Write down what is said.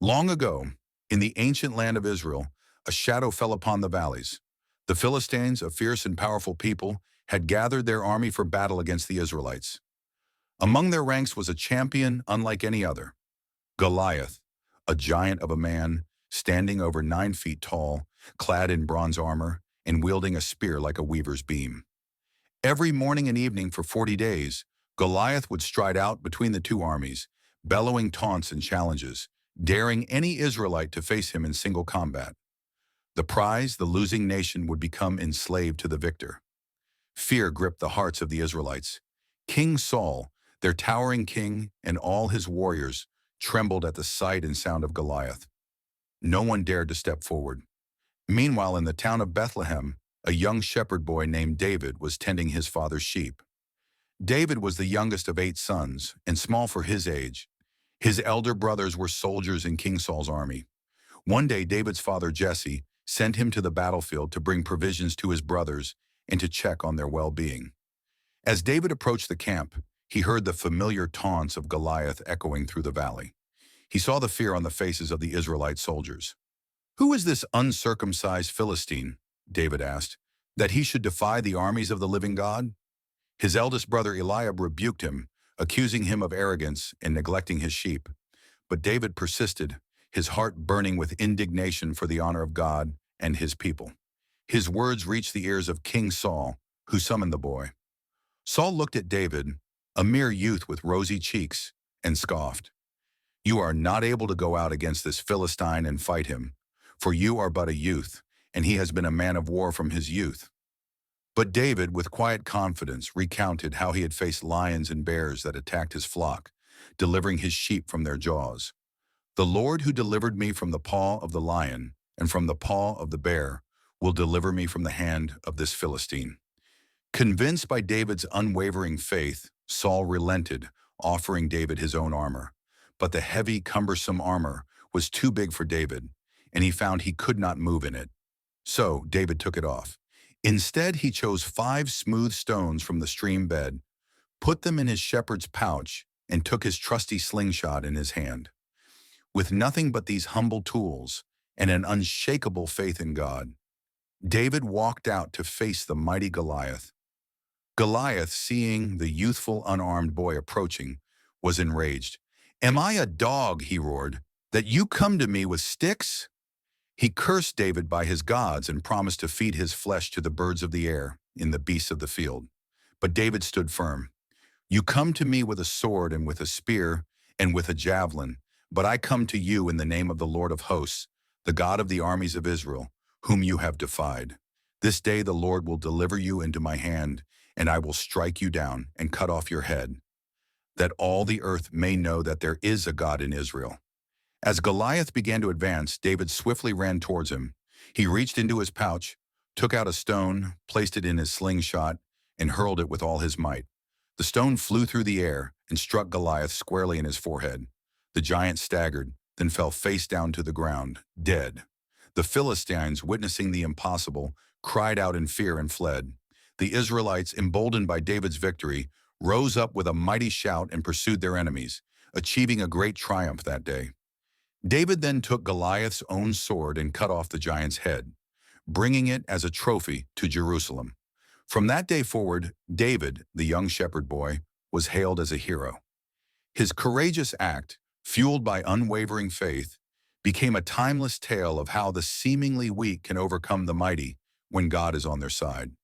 Long ago, in the ancient land of Israel, a shadow fell upon the valleys. The Philistines, a fierce and powerful people, had gathered their army for battle against the Israelites. Among their ranks was a champion unlike any other, Goliath, a giant of a man, standing over 9 feet tall, clad in bronze armor, and wielding a spear like a weaver's beam. Every morning and evening for 40 days, Goliath would stride out between the two armies, bellowing taunts and challenges, daring any Israelite to face him in single combat. The prize, the losing nation, would become enslaved to the victor. Fear gripped the hearts of the Israelites. King Saul, their towering king, and all his warriors trembled at the sight and sound of Goliath. No one dared to step forward. Meanwhile, in the town of Bethlehem, a young shepherd boy named David was tending his father's sheep. David was the youngest of 8 sons, and small for his age. His elder brothers were soldiers in King Saul's army. One day, David's father Jesse sent him to the battlefield to bring provisions to his brothers and to check on their well-being. As David approached the camp, he heard the familiar taunts of Goliath echoing through the valley. He saw the fear on the faces of the Israelite soldiers. "Who is this uncircumcised Philistine?" David asked, "that he should defy the armies of the living God?" His eldest brother Eliab rebuked him, accusing him of arrogance and neglecting his sheep. But David persisted, his heart burning with indignation for the honor of God and his people. His words reached the ears of King Saul, who summoned the boy. Saul looked at David, a mere youth with rosy cheeks, and scoffed. "You are not able to go out against this Philistine and fight him, for you are but a youth, and he has been a man of war from his youth." But David, with quiet confidence, recounted how he had faced lions and bears that attacked his flock, delivering his sheep from their jaws. "The Lord who delivered me from the paw of the lion and from the paw of the bear will deliver me from the hand of this Philistine." Convinced by David's unwavering faith, Saul relented, offering David his own armor. But the heavy, cumbersome armor was too big for David, and he found he could not move in it. So David took it off. Instead, he chose 5 smooth stones from the stream bed, put them in his shepherd's pouch, and took his trusty slingshot in his hand. With nothing but these humble tools and an unshakable faith in God, David walked out to face the mighty Goliath. Goliath, seeing the youthful, unarmed boy approaching, was enraged. "Am I a dog," he roared, "that you come to me with sticks?" He cursed David by his gods and promised to feed his flesh to the birds of the air and the beasts of the field. But David stood firm. "You come to me with a sword and with a spear and with a javelin, but I come to you in the name of the Lord of hosts, the God of the armies of Israel, whom you have defied. This day the Lord will deliver you into my hand, and I will strike you down and cut off your head, that all the earth may know that there is a God in Israel." As Goliath began to advance, David swiftly ran towards him. He reached into his pouch, took out a stone, placed it in his slingshot, and hurled it with all his might. The stone flew through the air and struck Goliath squarely in his forehead. The giant staggered, then fell face down to the ground, dead. The Philistines, witnessing the impossible, cried out in fear and fled. The Israelites, emboldened by David's victory, rose up with a mighty shout and pursued their enemies, achieving a great triumph that day. David then took Goliath's own sword and cut off the giant's head, bringing it as a trophy to Jerusalem. From that day forward, David, the young shepherd boy, was hailed as a hero. His courageous act, fueled by unwavering faith, became a timeless tale of how the seemingly weak can overcome the mighty when God is on their side.